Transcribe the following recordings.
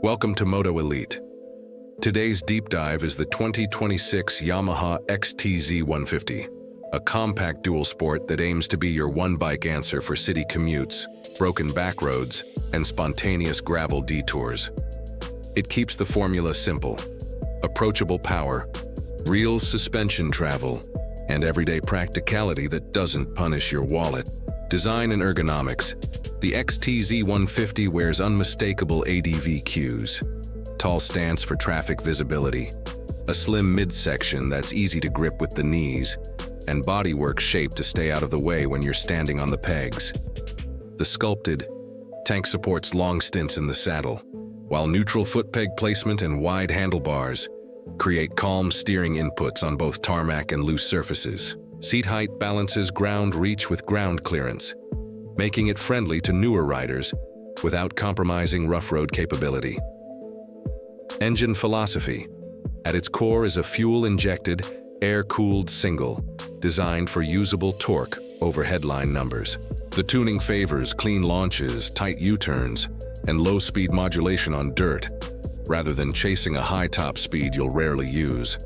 Welcome to Moto Elite. Today's deep dive is the 2026 Yamaha XTZ 150, a compact dual sport that aims to be your one-bike answer for city commutes, broken back roads, and spontaneous gravel detours. It keeps the formula simple: approachable power, real suspension travel, and everyday practicality that doesn't punish your wallet. Design and ergonomics. The XTZ 150 wears unmistakable ADV cues. Tall stance for traffic visibility, a slim midsection that's easy to grip with the knees, and bodywork shaped to stay out of the way when you're standing on the pegs. The sculpted tank supports long stints in the saddle, while neutral foot peg placement and wide handlebars create calm steering inputs on both tarmac and loose surfaces. Seat height balances ground reach with ground clearance, making it friendly to newer riders without compromising rough road capability. Engine philosophy. At its core is a fuel-injected, air-cooled single, designed for usable torque over headline numbers. The tuning favors clean launches, tight U-turns, and low-speed modulation on dirt, rather than chasing a high top speed you'll rarely use.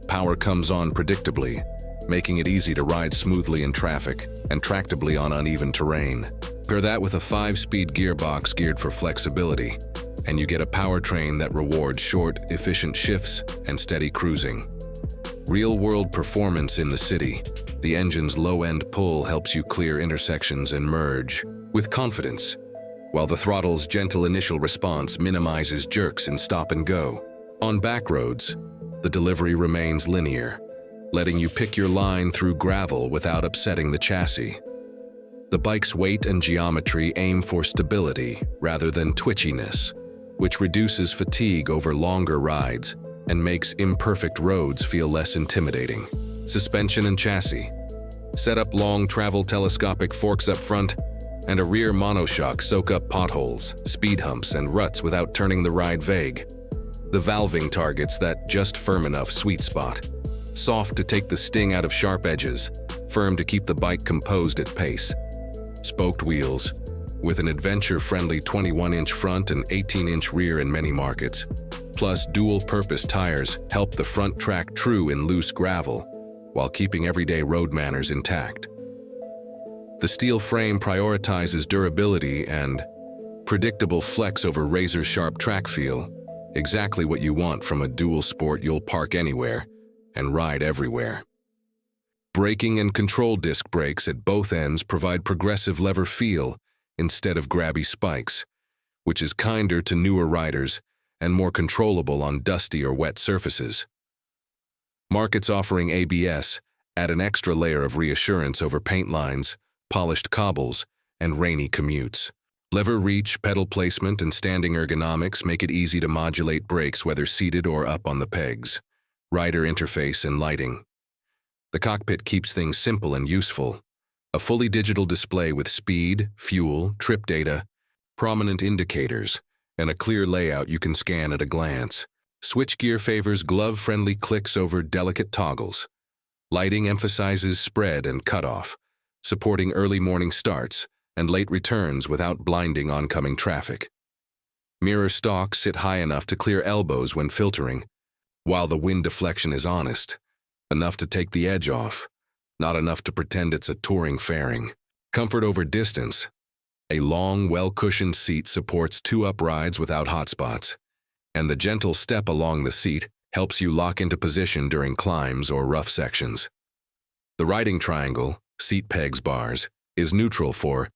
Power comes on predictably, making it easy to ride smoothly in traffic and tractably on uneven terrain. Pair that with a 5-speed gearbox geared for flexibility, and you get a powertrain that rewards short, efficient shifts and steady cruising. Real-world performance in the city. The engine's low-end pull helps you clear intersections and merge with confidence, while the throttle's gentle initial response minimizes jerks in stop and go. On back roads, the delivery remains linear, letting you pick your line through gravel without upsetting the chassis. The bike's weight and geometry aim for stability rather than twitchiness, which reduces fatigue over longer rides and makes imperfect roads feel less intimidating. Suspension and chassis. Set up long travel telescopic forks up front, and a rear monoshock soak up potholes, speed humps, and ruts without turning the ride vague. The valving targets that just firm enough sweet spot. Soft to take the sting out of sharp edges, firm to keep the bike composed at pace. Spoked wheels, with an adventure-friendly 21-inch front and 18-inch rear in many markets, plus dual-purpose tires help the front track true in loose gravel, while keeping everyday road manners intact. The steel frame prioritizes durability and predictable flex over razor-sharp track feel, exactly what you want from a dual sport you'll park anywhere and ride everywhere. Braking and control disc brakes at both ends provide progressive lever feel instead of grabby spikes, which is kinder to newer riders and more controllable on dusty or wet surfaces. Markets offering ABS add an extra layer of reassurance over paint lines, polished cobbles, and rainy commutes. Lever reach, pedal placement, and standing ergonomics make it easy to modulate brakes whether seated or up on the pegs. Rider interface and lighting. The cockpit keeps things simple and useful. A fully digital display with speed, fuel, trip data, prominent indicators, and a clear layout you can scan at a glance. Switchgear favors glove-friendly clicks over delicate toggles. Lighting emphasizes spread and cutoff, supporting early morning starts and late returns without blinding oncoming traffic. Mirror stalks sit high enough to clear elbows when filtering, while the wind deflection is honest, enough to take the edge off, not enough to pretend it's a touring fairing. Comfort over distance. A long, well-cushioned seat supports 2 uprides without hotspots, and the gentle step along the seat helps you lock into position during climbs or rough sections. The riding triangle, seat pegs bars, is neutral for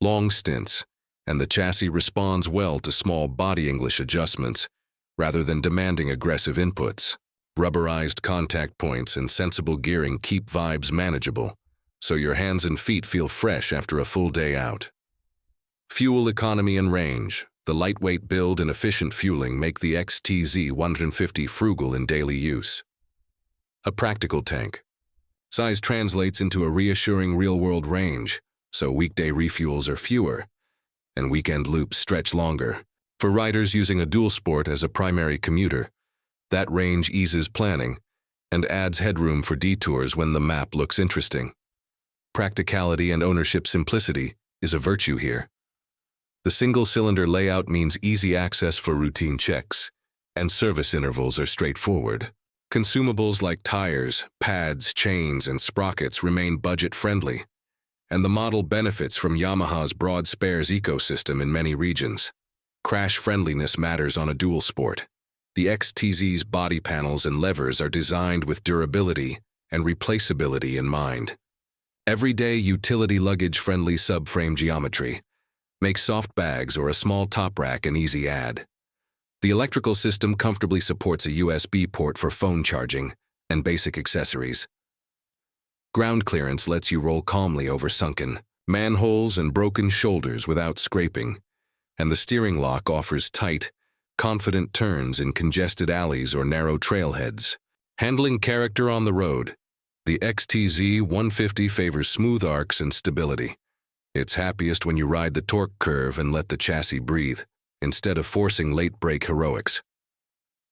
long stints, and the chassis responds well to small body English adjustments rather than demanding aggressive inputs. Rubberized contact points and sensible gearing keep vibes manageable, so your hands and feet feel fresh after a full day out. Fuel economy and range. The lightweight build and efficient fueling make the XTZ 150 frugal in daily use. A practical tank. Size translates into a reassuring real-world range, so weekday refuels are fewer, and weekend loops stretch longer. For riders using a dual sport as a primary commuter, that range eases planning and adds headroom for detours when the map looks interesting. Practicality and ownership simplicity is a virtue here. The single-cylinder layout means easy access for routine checks, and service intervals are straightforward. Consumables like tires, pads, chains, and sprockets remain budget-friendly, and the model benefits from Yamaha's broad spares ecosystem in many regions. Crash friendliness matters on a dual sport. The XTZ's body panels and levers are designed with durability and replaceability in mind. Everyday utility luggage-friendly subframe geometry makes soft bags or a small top rack an easy add. The electrical system comfortably supports a USB port for phone charging and basic accessories. Ground clearance lets you roll calmly over sunken manholes and broken shoulders without scraping, and the steering lock offers tight, confident turns in congested alleys or narrow trailheads. Handling character on the road. The XTZ 150 favors smooth arcs and stability. It's happiest when you ride the torque curve and let the chassis breathe, instead of forcing late brake heroics.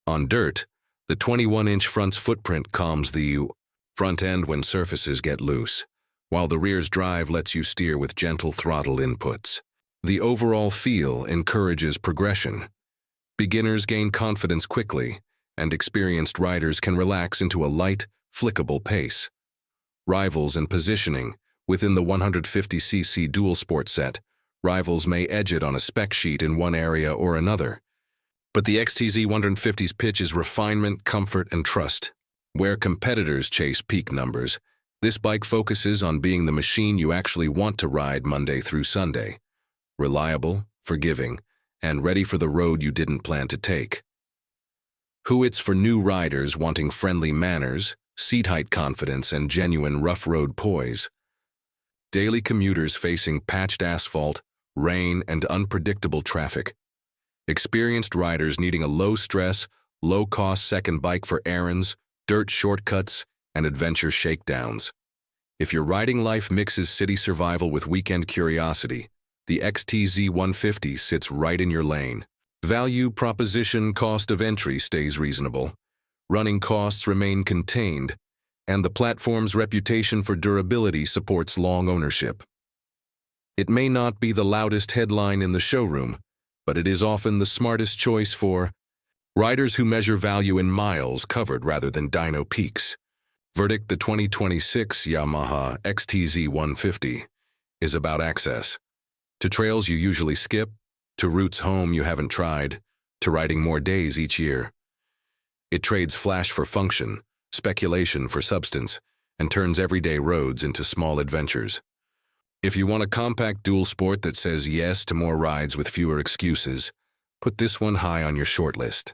On dirt, the 21-inch front's footprint calms the front end when surfaces get loose, while the rear's drive lets you steer with gentle throttle inputs. The overall feel encourages progression. Beginners gain confidence quickly, and experienced riders can relax into a light, flickable pace. Rivals and positioning. Within the 150cc dual sport set, rivals may edge it on a spec sheet in one area or another. But the XTZ 150's pitch is refinement, comfort, and trust. Where competitors chase peak numbers, this bike focuses on being the machine you actually want to ride Monday through Sunday. Reliable, forgiving, and ready for the road you didn't plan to take. It's for new riders wanting friendly manners, seat height confidence, and genuine rough road poise. Daily commuters facing patched asphalt, rain, and unpredictable traffic. Experienced riders needing a low-stress, low-cost second bike for errands, dirt shortcuts, and adventure shakedowns. If your riding life mixes city survival with weekend curiosity, the XTZ 150 sits right in your lane. Value proposition cost of entry stays reasonable. Running costs remain contained, and the platform's reputation for durability supports long ownership. It may not be the loudest headline in the showroom, but it is often the smartest choice for riders who measure value in miles covered rather than dyno peaks. Verdict: the 2026 Yamaha XTZ 150 is about access. To trails you usually skip, to routes home you haven't tried, to riding more days each year. It trades flash for function, speculation for substance, and turns everyday roads into small adventures. If you want a compact dual sport that says yes to more rides with fewer excuses, put this one high on your shortlist.